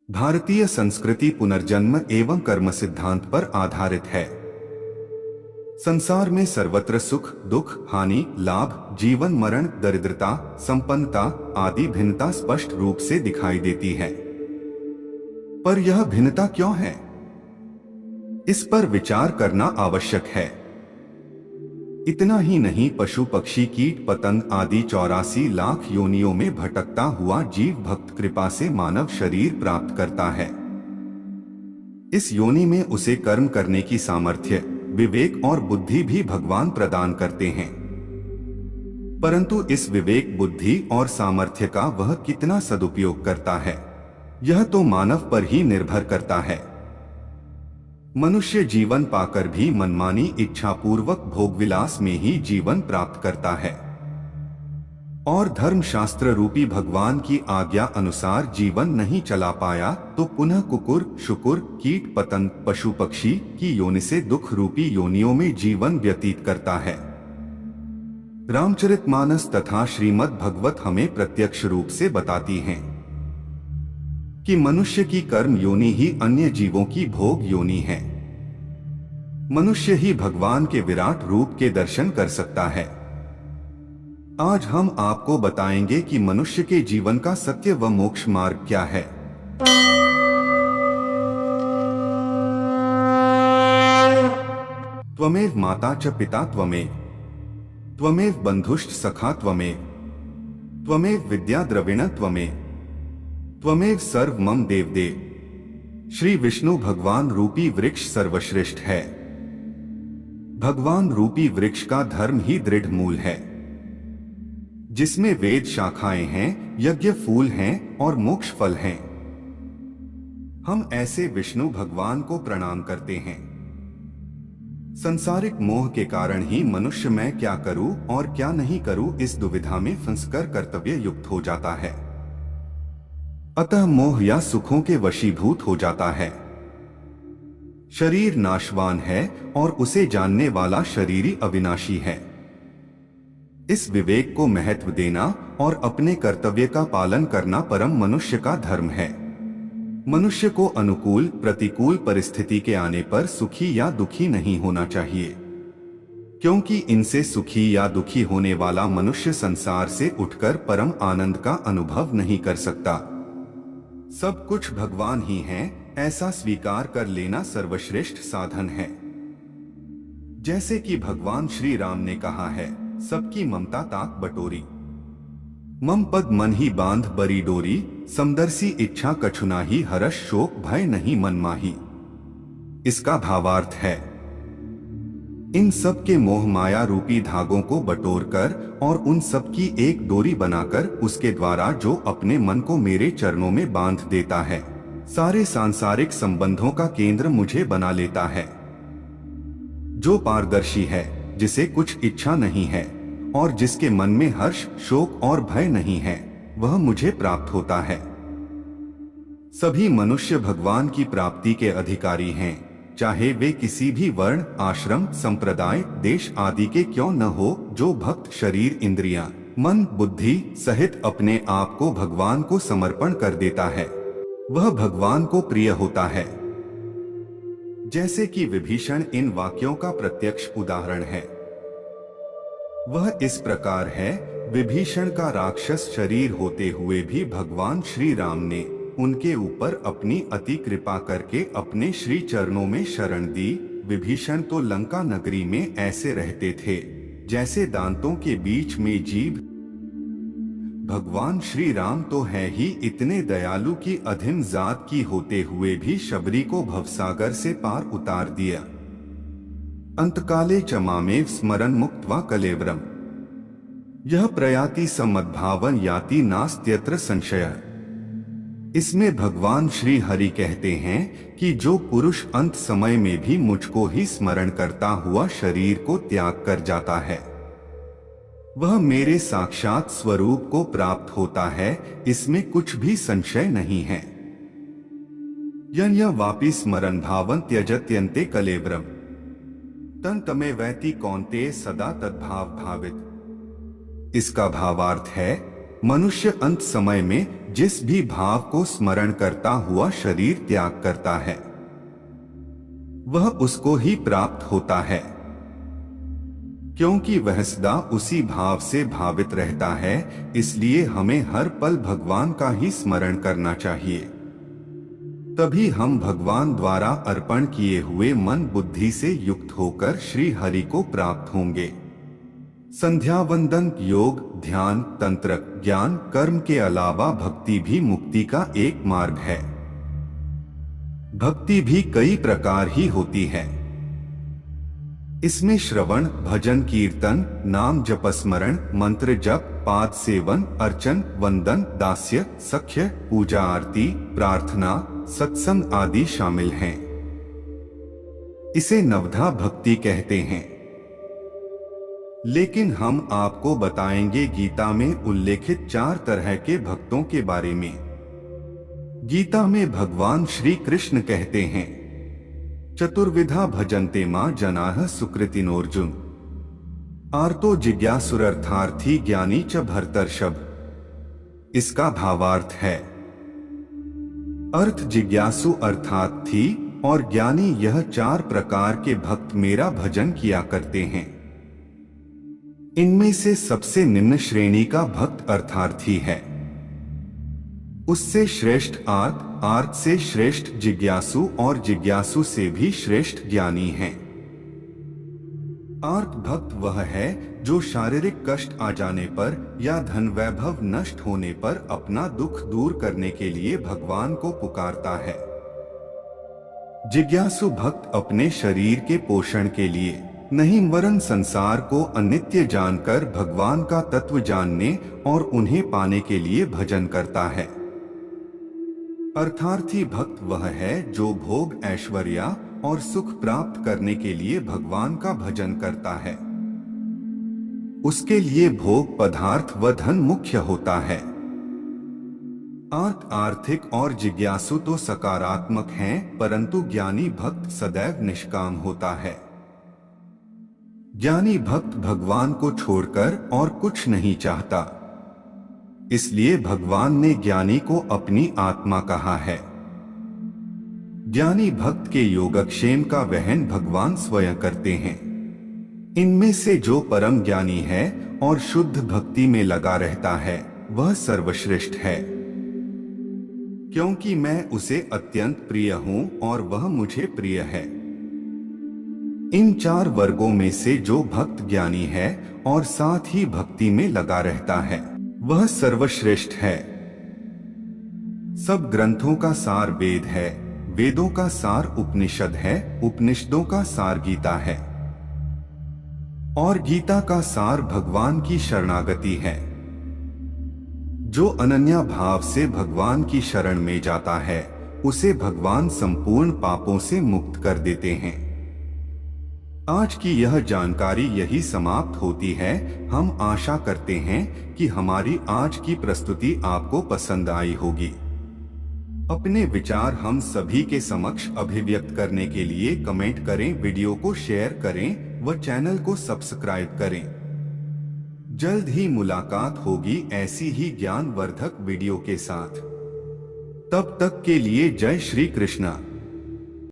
भारतीय संस्कृति पुनर्जन्म एवं कर्म सिद्धांत पर आधारित है। संसार में सर्वत्र सुख, दुख, हानि, लाभ, जीवन मरण, दरिद्रता, संपन्नता आदि भिन्नता स्पष्ट रूप से दिखाई देती है। पर यह भिन्नता क्यों है? इस पर विचार करना आवश्यक है। इतना ही नहीं, पशु पक्षी कीट पतंग आदि 84 लाख योनियों में भटकता हुआ जीव भक्त कृपा से मानव शरीर प्राप्त करता है। इस योनि में उसे कर्म करने की सामर्थ्य, विवेक और बुद्धि भी भगवान प्रदान करते हैं। परंतु इस विवेक, बुद्धि और सामर्थ्य का वह कितना सदुपयोग करता है, यह तो मानव पर ही निर्भर करता है। मनुष्य जीवन पाकर भी मनमानी इच्छा पूर्वक भोगविलास में ही जीवन प्राप्त करता है और धर्मशास्त्र रूपी भगवान की आज्ञा अनुसार जीवन नहीं चला पाया तो पुनः कुकुर, शुकुर, कीट पतंग, पशु पक्षी की योनि से दुख रूपी योनियों में जीवन व्यतीत करता है। रामचरितमानस तथा श्रीमद् भगवत हमें प्रत्यक्ष रूप से बताती हैं कि मनुष्य की कर्म योनि ही अन्य जीवों की भोग योनि है। मनुष्य ही भगवान के विराट रूप के दर्शन कर सकता है। आज हम आपको बताएंगे कि मनुष्य के जीवन का सत्य व मोक्ष मार्ग क्या है। त्वमेव माता च पिता त्वमेव, त्वमेव बंधुश्च सखा त्वमेव, त्वमेव विद्या द्रविण त्वमेव, त्वमेव सर्व मम देवदेव। श्री विष्णु भगवान रूपी वृक्ष सर्वश्रेष्ठ है। भगवान रूपी वृक्ष का धर्म ही दृढ़ मूल है, जिसमें वेद शाखाएं हैं, यज्ञ फूल हैं और मोक्ष फल हैं। हम ऐसे विष्णु भगवान को प्रणाम करते हैं। सांसारिक मोह के कारण ही मनुष्य मैं क्या करूं और क्या नहीं करूं इस दुविधा में फंसकर कर्तव्य युक्त हो जाता है। अतः मोह या सुखों के वशीभूत हो जाता है। शरीर नाशवान है और उसे जानने वाला शरीरी अविनाशी है। इस विवेक को महत्व देना और अपने कर्तव्य का पालन करना परम मनुष्य का धर्म है। मनुष्य को अनुकूल प्रतिकूल परिस्थिति के आने पर सुखी या दुखी नहीं होना चाहिए, क्योंकि इनसे सुखी या दुखी होने वाला मनुष्य संसार से उठकर परम आनंद का अनुभव नहीं कर सकता। सब कुछ भगवान ही हैं, ऐसा स्वीकार कर लेना सर्वश्रेष्ठ साधन है। जैसे कि भगवान श्री राम ने कहा है, सबकी ममता ताक बटोरी, मम पद मन ही बांध बरी डोरी, समदर्शी इच्छा कछुना ही हर्ष शोक भय नहीं मन माही। इसका भावार्थ है, इन सब के मोह माया रूपी धागों को बटोरकर और उन सब की एक डोरी बनाकर उसके द्वारा जो अपने मन को मेरे चरणों में बांध देता है, सारे सांसारिक संबंधों का केंद्र मुझे बना लेता है। जो पारदर्शी है, जिसे कुछ इच्छा नहीं है और जिसके मन में हर्ष, शोक और भय नहीं है, वह मुझे प्राप्त होता है। सभी मनुष्य भगवान की प्राप्ति के अधिकारी हैं, चाहे वे किसी भी वर्ण, आश्रम, संप्रदाय, देश आदि के क्यों न हो। जो भक्त शरीर, इंद्रियां, मन, बुद्धि सहित अपने आप को भगवान को समर्पण कर देता है, वह भगवान को प्रिय होता है। जैसे कि विभीषण इन वाक्यों का प्रत्यक्ष उदाहरण है। वह इस प्रकार है, विभीषण का राक्षस शरीर होते हुए भी भगवान श्री राम ने उनके ऊपर अपनी अति कृपा करके अपने श्री चरणों में शरण दी। विभीषण तो लंका नगरी में ऐसे रहते थे जैसे दांतों के बीच में जीभ। भगवान श्री राम तो है ही इतने दयालु की अधीन जात की होते हुए भी शबरी को भवसागर से पार उतार दिया। अंतकाले च मामेव स्मरन् मुक्त्वा कलेवरम, यह प्रयाति समद्भावन याति नास्त्यत्र संशयः। इसमें भगवान श्री हरि कहते हैं कि जो पुरुष अंत समय में भी मुझको ही स्मरण करता हुआ शरीर को त्याग कर जाता है, वह मेरे साक्षात स्वरूप को प्राप्त होता है, इसमें कुछ भी संशय नहीं है। यन्य वापि स्मरन् भावं त्यजत्यन्ते कलेवरम, तन तमे वैति कौन्तेय सदा तद्भाव भावित। इसका भावार्थ है, मनुष्य अंत समय में जिस भी भाव को स्मरण करता हुआ शरीर त्याग करता है वह उसको ही प्राप्त होता है, क्योंकि वह सदा उसी भाव से भावित रहता है। इसलिए हमें हर पल भगवान का ही स्मरण करना चाहिए, तभी हम भगवान द्वारा अर्पण किए हुए मन बुद्धि से युक्त होकर श्री हरि को प्राप्त होंगे। संध्या वंदन, योग, ध्यान, तंत्र, ज्ञान, कर्म के अलावा भक्ति भी मुक्ति का एक मार्ग है। भक्ति भी कई प्रकार ही होती है। इसमें श्रवण, भजन, कीर्तन, नाम जप, स्मरण, मंत्र जप, पाद सेवन, अर्चन, वंदन, दास्य, सख्य, पूजा, आरती, प्रार्थना, सत्संग आदि शामिल हैं। इसे नवधा भक्ति कहते हैं। लेकिन हम आपको बताएंगे गीता में उल्लेखित 4 तरह के भक्तों के बारे में। गीता में भगवान श्री कृष्ण कहते हैं, चतुर्विधा भजन्ते मां जनाः सुकृतिनोर्जुन, आर्तो जिज्ञासुरर्थार्थी ज्ञानी च भरतर्षभ। इसका भावार्थ है, अर्थ जिज्ञासु अर्थात थी और ज्ञानी, यह 4 प्रकार के भक्त मेरा भजन किया करते हैं। इनमें से सबसे निम्न श्रेणी का भक्त अर्थार्थी है, उससे श्रेष्ठ आर्त, आर्त से श्रेष्ठ जिज्ञासु और जिज्ञासु से भी श्रेष्ठ ज्ञानी है। आर्त भक्त वह है जो शारीरिक कष्ट आ जाने पर या धन वैभव नष्ट होने पर अपना दुख दूर करने के लिए भगवान को पुकारता है। जिज्ञासु भक्त अपने शरीर के पोषण के लिए नहीं वरन संसार को अनित्य जानकर भगवान का तत्व जानने और उन्हें पाने के लिए भजन करता है। अर्थार्थी भक्त वह है जो भोग, ऐश्वर्य और सुख प्राप्त करने के लिए भगवान का भजन करता है। उसके लिए भोग, पदार्थ व धन मुख्य होता है। आर्त, आर्थिक और जिज्ञासु तो सकारात्मक हैं, परंतु ज्ञानी भक्त सदैव निष्काम होता है। ज्ञानी भक्त भगवान को छोड़कर और कुछ नहीं चाहता, इसलिए भगवान ने ज्ञानी को अपनी आत्मा कहा है। ज्ञानी भक्त के योगक्षेम का वहन भगवान स्वयं करते हैं। इनमें से जो परम ज्ञानी है और शुद्ध भक्ति में लगा रहता है वह सर्वश्रेष्ठ है, क्योंकि मैं उसे अत्यंत प्रिय हूं और वह मुझे प्रिय है। इन 4 वर्गों में से जो भक्त ज्ञानी है और साथ ही भक्ति में लगा रहता है वह सर्वश्रेष्ठ है। सब ग्रंथों का सार वेद है, वेदों का सार उपनिषद है, उपनिषदों का सार गीता है और गीता का सार भगवान की शरणागति है। जो अनन्या भाव से भगवान की शरण में जाता है उसे भगवान संपूर्ण पापों से मुक्त कर देते हैं। आज की यह जानकारी यही समाप्त होती है। हम आशा करते हैं कि हमारी आज की प्रस्तुति आपको पसंद आई होगी। अपने विचार हम सभी के समक्ष अभिव्यक्त करने के लिए कमेंट करें, वीडियो को शेयर करें व चैनल को सब्सक्राइब करें। जल्द ही मुलाकात होगी ऐसी ही ज्ञानवर्धक वीडियो के साथ। तब तक के लिए जय श्री कृष्णा।